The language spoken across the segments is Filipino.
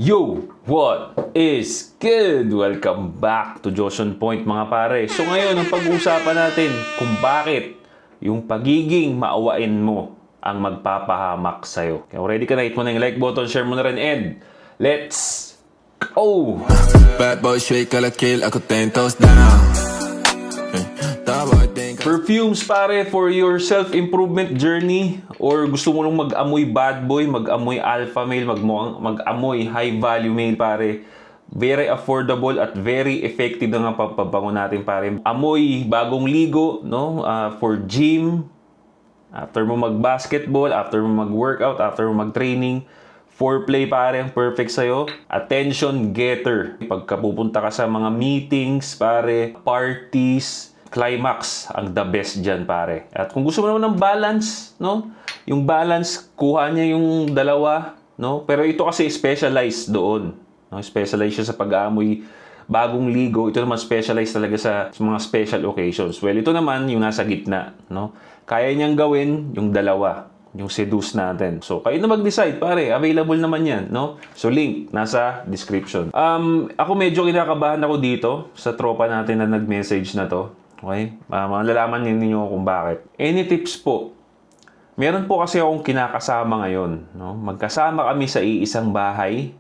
Yo! What is good? Welcome back to Joshon Point mga pare. So ngayon, ang pag-uusapan natin kung bakit yung pagiging maawain mo ang magpapahamak sa'yo. Kaya ready ka na, hit mo na yung like button, share mo na rin, and let's go! Bad boy straight kala kill, ako 10 toes down. Perfumes pare for your self-improvement journey, or gusto mo nung mag-amoy bad boy, mag-amoy alpha male, mag-amoy high value male pare. Very affordable at very effective na nga pagpabango natin pare. Amoy bagong ligo, no? For gym, after mo mag-basketball, after mo mag-workout, after mo mag-training. Foreplay pare, ang perfect sa'yo. Attention getter. Pagka pupunta ka sa mga meetings pare, parties, climax, ang the best dyan pare. At kung gusto mo naman ng balance, no? Yung balance, kuha niya yung dalawa, no? Pero ito kasi specialized doon, no? Specialized siya sa pag-aamoy bagong ligo. Ito naman specialized talaga sa mga special occasions. Well, ito naman yung nasa gitna, no? Kaya niyang gawin yung dalawa, yung seduce natin. So, kayo na mag-decide, pare. Available naman yan, no? So, link nasa description. Ako medyo kinakabahan ako dito sa tropa natin na nag-message na to. Okay? Malalaman ninyo kung bakit. Any tips po? Meron po kasi akong kinakasama ngayon, no? Magkasama kami sa iisang bahay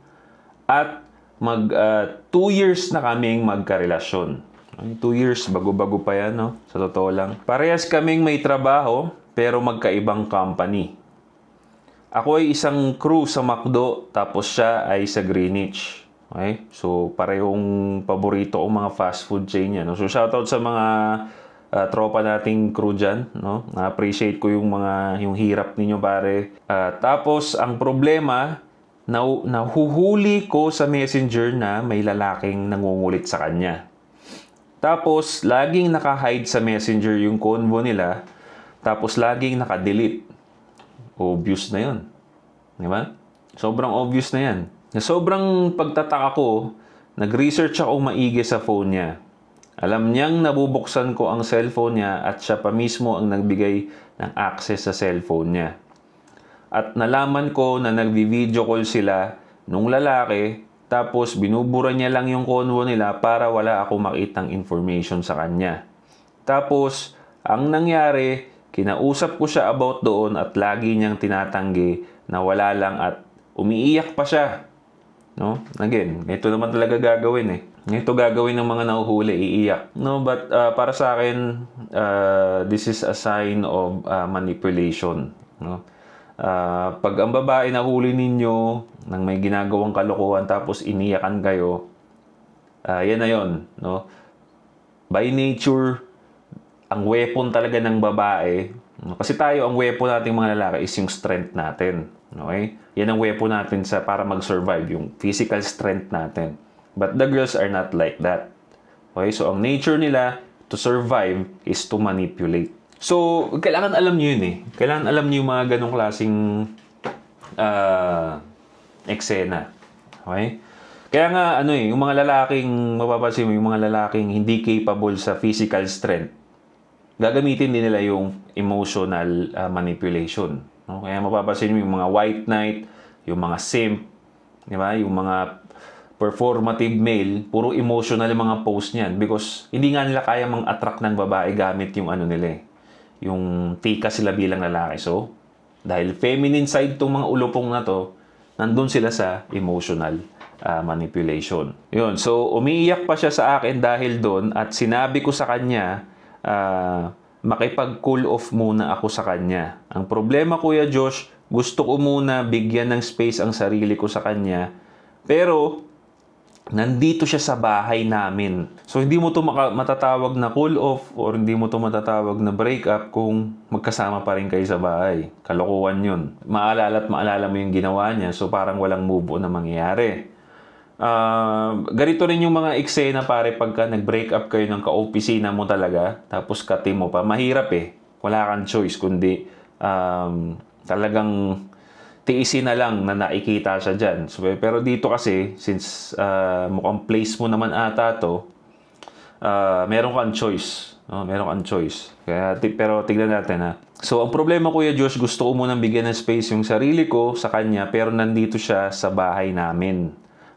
at 2 years na kaming magkarelasyon. 2 years, bago-bago pa yan, no? Sa totoo lang. Parehas kaming may trabaho, pero magkaibang company. Ako ay isang crew sa McDo, tapos siya ay sa Greenwich. Okay? So, parehong paborito kong mga fast food chain yan. No? So, shoutout sa mga tropa nating crew dyan. No? Na-appreciate ko yung hirap ninyo, pare. Tapos, ang problema, nahuhuli ko sa messenger na may lalaking nangungulit sa kanya. Tapos, laging naka-hide sa messenger yung convo nila. Tapos, laging naka-delete. Obvious na yun. Di ba? Sobrang obvious na yan. Na sobrang pagtataka ko, nag-research ako maigi sa phone niya. Alam niyang nabubuksan ko ang cellphone niya at siya pa mismo ang nagbigay ng access sa cellphone niya. At nalaman ko na nagvi-video call sila nung lalaki, tapos binubura niya lang yung convo nila para wala ako makitang information sa kanya. Tapos, ang nangyari, kinausap ko siya about doon at lagi niyang tinatanggi na wala lang at umiiyak pa siya. No? Again, ito naman talaga gagawin eh. Ito gagawin ng mga nahuhuli, iiyak. No, but para sa akin, this is a sign of manipulation. No? Pag ang babae nahuli ninyo nang may ginagawang kalokohan tapos iniyakan kayo, yan na yun. No? By nature, ang weapon talaga ng babae, kasi tayo, ang weapon nating mga lalaki is yung strength natin. Okay? Yan ang weapon natin para mag-survive, yung physical strength natin. But the girls are not like that. Okay? So, ang nature nila to survive is to manipulate. So, kailangan alam nyo yun eh. Kailangan alam nyo yung mga ganong klaseng eksena. Okay? Kaya nga, yung mga lalaking, mapapansin mo, yung mga lalaking hindi capable sa physical strength, gagamitin din nila yung emotional manipulation. No? Kaya mapapansin mo yung mga white knight, yung mga simp, di ba? Yung mga performative male, puro emotional yung mga post niyan because hindi nga nila kaya mang-attract ng babae gamit yung nila yung tika sila bilang lalaki. So, dahil feminine side tong mga ulupong na to, nandun sila sa emotional manipulation. Yun. So, umiiyak pa siya sa akin dahil doon at sinabi ko sa kanya, makipag-cool off muna ako sa kanya. Ang problema, Kuya Josh, gusto ko muna bigyan ng space ang sarili ko sa kanya, pero nandito siya sa bahay namin. So, hindi mo to matatawag na cool off or hindi mo to matatawag na break up kung magkasama pa rin kayo sa bahay. Kalokohan yun. Maalala mo yung ginawa niya, so parang walang move on na mangyayari. Ganito rin yung mga eksena pare pagka nag-break up kayo ng ka-opisina mo talaga tapos ka-team mo pa. Mahirap eh. Wala kang choice kundi talagang tiisin na lang na nakikita siya dyan. So, pero dito kasi since mukhang place mo naman ata to, meron kang choice. No? Meron kang choice. Pero tignan natin ha. So, ang problema, Kuya Josh, gusto ko munang bigyan ng space yung sarili ko sa kanya pero nandito siya sa bahay namin.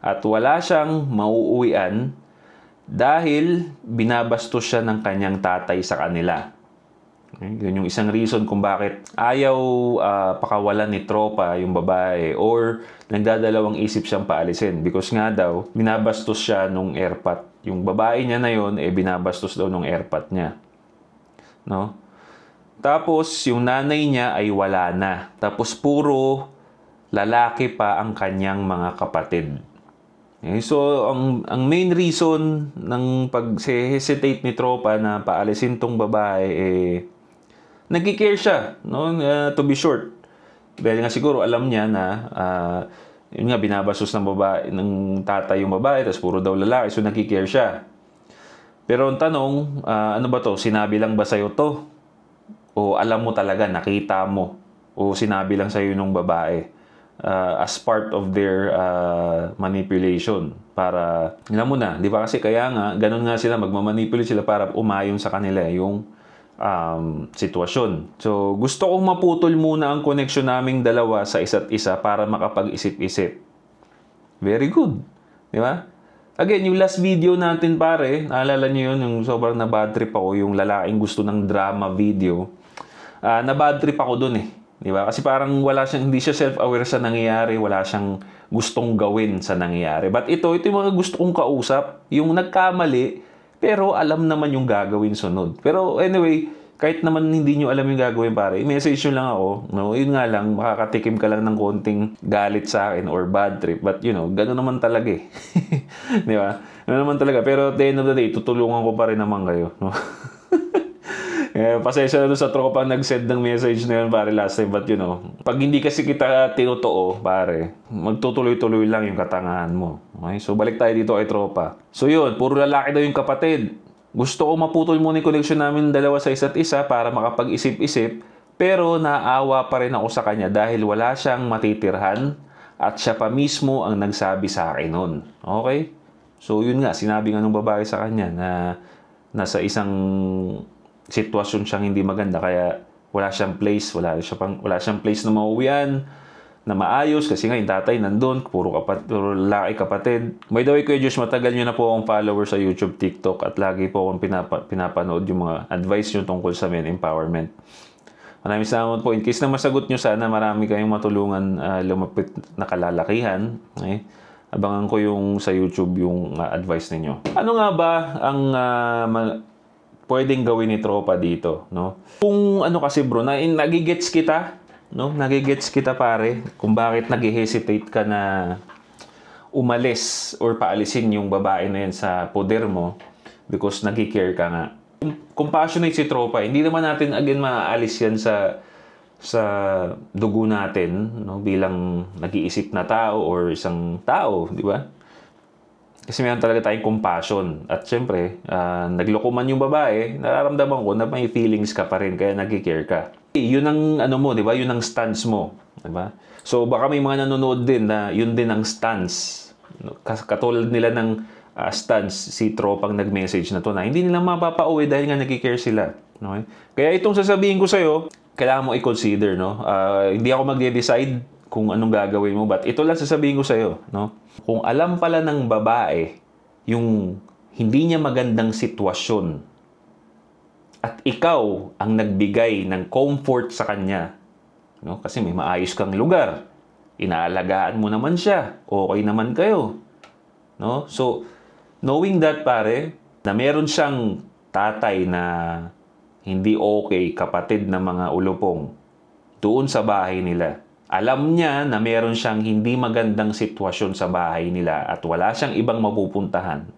at wala siyang mauuwian dahil binabastos siya ng kanyang tatay sa kanila. Yun yung isang reason kung bakit ayaw pakawalan ni tropa yung babae or nagdadalawang isip siyang paalisin. Because nga daw, binabastos siya nung airpot. Yung babae niya na yun, binabastos daw nung airpot niya. No? Tapos, yung nanay niya ay wala na. Tapos, puro lalaki pa ang kanyang mga kapatid. Okay? So, ang main reason ng pag-hesitate ni tropa na paalisin tong babae, nagki-care siya, no? To be short. Dahil nga siguro alam niya na yun nga, binabastos ng babae, ng tatay yung babae, tapos puro daw lalaki, so nagki-care siya. Pero ang tanong, ano ba to? Sinabi lang ba sa'yo to? O alam mo talaga, nakita mo? O sinabi lang sa'yo nung babae? As part of their manipulation. Para, alam mo na, di ba kasi kaya nga, ganun nga sila, magmamanipulate sila para umayon sa kanila yung sitwasyon. So, gusto kong maputol muna ang connection naming dalawa sa isa't isa para makapag-isip-isip. Very good. Di ba? Again, yung last video natin pare, naalala nyo yun, yung sobrang na-bad trip ako, yung lalaking gusto ng drama video. Na-bad trip ako dun eh. Di ba? Kasi parang hindi siya self-aware sa nangyayari, wala siyang gustong gawin sa nangyayari. But ito yung mga gusto kong kausap, yung nagkamali, pero alam naman yung gagawin sunod. Pero anyway, kahit naman hindi nyo alam yung gagawin pare, message nyo lang ako. No? Yun nga lang, makakatikim ka lang ng konting galit sa akin or bad trip. But you know, gano'n naman talaga eh. Di ba? Gano'n naman talaga. Pero at the end of the day, tutulungan ko pa rin naman kayo. No? Pasensya na doon sa tropang nag-send ng message na yun pare last time. But you know, pag hindi kasi kita tinotoo pare, magtutuloy-tuloy lang yung katangahan mo. Okay? So balik tayo dito kay tropa. So yun, puro lalaki daw yung kapatid. Gusto ko maputol muna yung connection namin dalawa sa isa't isa para makapag-isip-isip. Pero naawa pa rin ako sa kanya dahil wala siyang matitirhan at siya pa mismo ang nagsabi sa akin nun. Okay? So yun nga, sinabi nga ng babae sa kanya na nasa isang sitwasyon siyang hindi maganda kaya wala siyang place, wala siyang place na mauwian, na maayos kasi nga yung tatay nandun, puro lalaki kapatid. By the way, Kuya Josh, matagal nyo na po akong follower sa YouTube, TikTok at lagi po akong pinapanood yung mga advice nyo tungkol sa men empowerment. Maraming salamat po. In case na masagot nyo, sana marami kayong matulungan lumapit na kalalakihan. Okay? Abangan ko yung sa YouTube yung advice ninyo. Ano nga ba ang pwedeng gawin ni tropa dito? No? Kung ano kasi bro, nagigets kita. No, nagigets kita pare kung bakit nag-hesitate ka na umalis or paalisin yung babae na yan sa poder mo because nag-care ka nga. Compassionate si tropa, hindi naman natin again maaalis yan sa dugo natin, no, bilang nag-iisip na tao or isang tao, di ba? Kasi meron talaga tayong compassion. At syempre, nagloko man yung babae, nararamdaman ko na may feelings ka pa rin kaya nag-care ka. Yun ang ano mo, 'di ba? Yun ang stance mo, 'di ba? So baka may mga nanonood din na yun din ang stance. Katulad nila ng stance si tropang nag-message na to na hindi nila mapapauwi dahil nga nagki-care sila, okay? Kaya itong sasabihin ko sa iyo, kailangan mo i-consider, no? Hindi ako magde-decide kung anong gagawin mo, but ito lang sasabihin ko sa iyo, no? Kung alam pala ng babae yung hindi niya magandang sitwasyon at ikaw ang nagbigay ng comfort sa kanya, no? Kasi may maayos kang lugar, inaalagaan mo naman siya, okay naman kayo, no? So knowing that pare, na meron siyang tatay na hindi okay, kapatid ng mga ulupong doon sa bahay nila, alam niya na meron siyang hindi magandang sitwasyon sa bahay nila at wala siyang ibang mapupuntahan,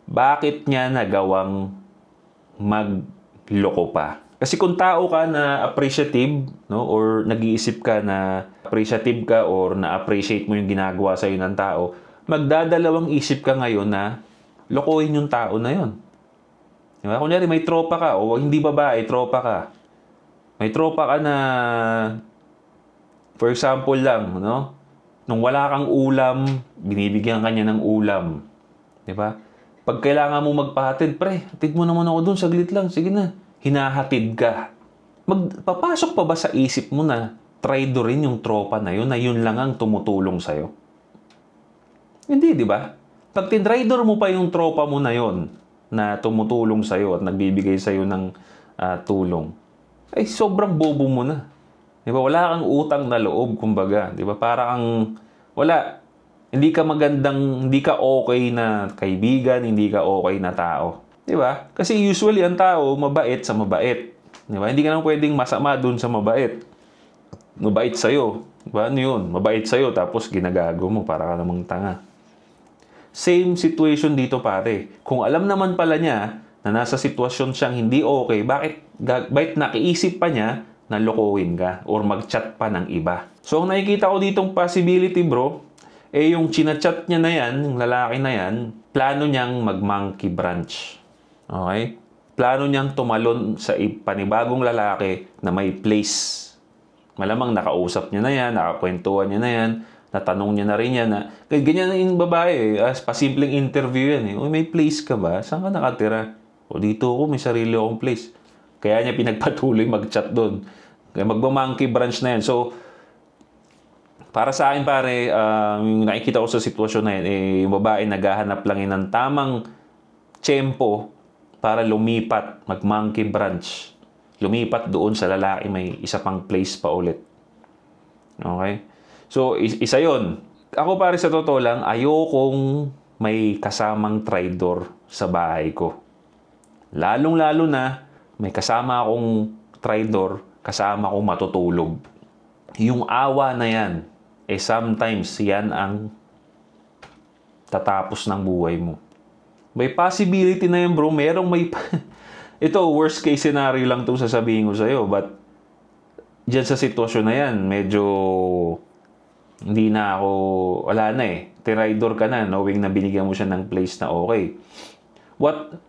bakit niya nagawang magloko pa? Kasi kung tao ka na appreciative, no, or nag-iisip ka na appreciative ka or na-appreciate mo yung ginagawa sa'yo ng tao, magdadalawang isip ka ngayon na lokohin yung tao na yun. Diba? Kunyari may tropa ka, o hindi babae, tropa ka. May tropa ka na, for example lang, no? Nung wala kang ulam, binibigyan ka niya ng ulam. Diba? Pag kailangan mo magpahatid, pre, hatid mo naman ako dun, saglit lang, sige na. Hinahatid ka. Papasok pa ba sa isip mo na traitor rin yung tropa na yun lang ang tumutulong sa'yo? Hindi, di ba? Pag tinrider mo pa yung tropa mo na yon na tumutulong sa'yo at nagbibigay sa'yo ng tulong, ay sobrang bobo mo na. Di ba? Wala kang utang na loob, kumbaga. Di ba? Para kang, wala. Hindi ka magandang, hindi ka okay na kaibigan, hindi ka okay na tao. Di ba? Kasi usually ang tao, mabait sa mabait. Di ba? Hindi ka naman pwedeng masama dun sa mabait. Mabait sa'yo. Di ba? Ano yun? Mabait sa'yo, tapos ginagago mo para ka namang tanga. Same situation dito, pare. Kung alam naman pala niya na nasa sitwasyon siyang hindi okay, bakit nakiisip pa niya na lokohin ka or mag-chat pa ng iba? So, ang nakikita ko ditong possibility, bro, yung chinachat niya na yan, yung lalaki na yan, plano niyang mag-monkey branch. Okay? Plano niyang tumalon sa panibagong lalaki na may place. Malamang nakausap niya na yan, nakakwentuhan niya na yan, natanong niya na rin yan na, ganyan na yung babae, pasimpleng interview yan. Uy, may place ka ba? Saan ka nakatira? O dito ako, may sarili akong place. Kaya niya pinagpatuloy mag-chat doon. Kaya magma-monkey branch na yan. So, para sa akin pare, yung nakikita ko sa sitwasyon na yan, yung babae naghahanap lang yun ng tamang tiyempo para lumipat, mag-monkey branch. Lumipat doon sa lalaki, may isa pang place pa ulit. Okay? So, isa yon. Ako pare sa totoo lang, ayokong may kasamang traidor sa bahay ko. Lalong-lalo na, may kasama akong traidor, kasama akong matutulog. Yung awa na yan, sometimes yan ang tatapos ng buhay mo. May possibility na yan, bro. Ito, worst case scenario lang itong sasabihin ko sa'yo. But, dyan sa sitwasyon na yan, medyo hindi na ako, wala na eh. Tiraidor ka na, knowing na binigyan mo siya ng place na okay. What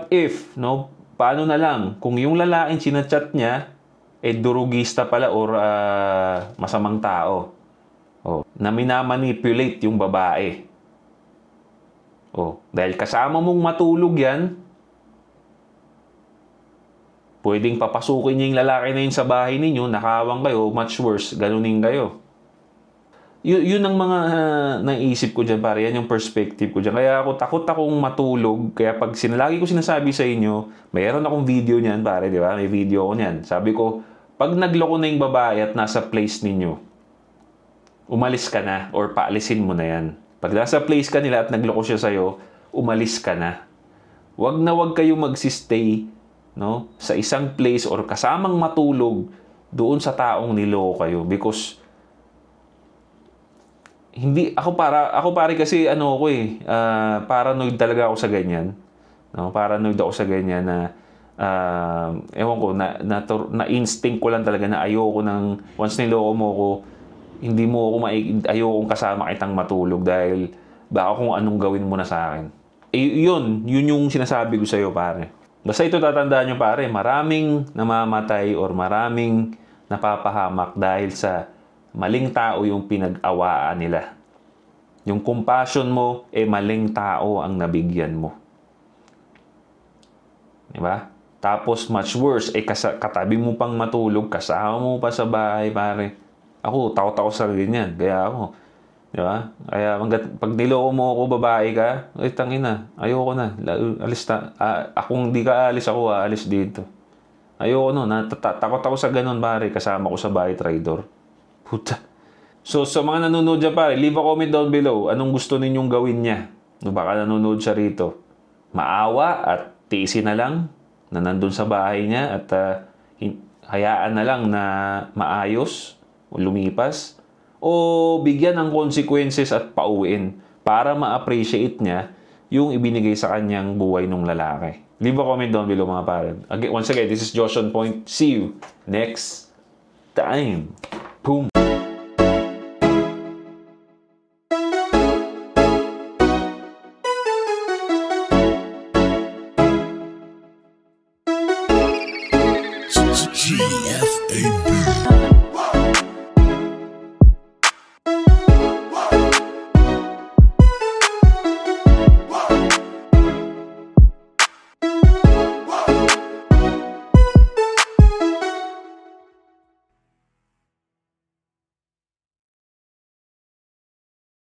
if, no? Paano na lang, kung yung lalaking sinachat niya, durugista pala or masamang tao. Na minamanipulate yung babae. Dahil kasama mong matulog yan, pwedeng papasukin niya yung lalaki na yun sa bahay ninyo, nakawang kayo, much worse, ganunin kayo. Yun ang mga naisip ko dyan, pare. Yan yung perspective ko dyan. Kaya takot akong matulog. Kaya pag lagi ko sinasabi sa inyo, mayroon akong video niyan, pare, di ba? May video ko niyan. Sabi ko, pag nagloko na yung babae at nasa place ninyo, umalis ka na or paalisin mo na yan. Pag nasa place ka nila at nagloko siya sa'yo, umalis ka na. Wag kayo magsistay, no, sa isang place or kasamang matulog doon sa taong niloko kayo. Because ako pare kasi paranoid talaga ako sa ganyan. No, paranoid ako sa ganyan na ewan ko na instinct ko lang talaga na ayoko nang once niloko mo ko, hindi mo ako ayokong kasama kitang matulog dahil baka kung anong gawin mo na sa akin. Yun yung sinasabi ko sa iyo, pare. Basta ito tatandaan nyo, pare, maraming namamatay or maraming napapahamak dahil sa maling tao yung pinag-awaan nila. Yung compassion mo, maling tao ang nabigyan mo. Diba? Tapos, much worse, katabi mo pang matulog, kasama mo pa sa bahay, pare. Ako, takot ako sa ganyan. Kaya ako, diba? Kaya pag niloko mo ako, babae ka, tangina, ayoko na. Alis na. Kung di ka alis, ako aalis dito. Ayoko takot ako sa ganun, pare. Kasama ko sa bahay traidor. Puta. So, sa mga nanonood dyan, pare, leave a comment down below. Anong gusto ninyong gawin niya? Baka nanonood siya rito. Maawa at tiisin na lang na nandun sa bahay niya at hayaan na lang na maayos o lumipas o bigyan ng consequences at pauwiin para ma-appreciate niya yung ibinigay sa kanyang buhay ng lalaki. Leave a comment down below, mga pare. Once again, this is Josh on Point. See you next time. Boom. GFAB.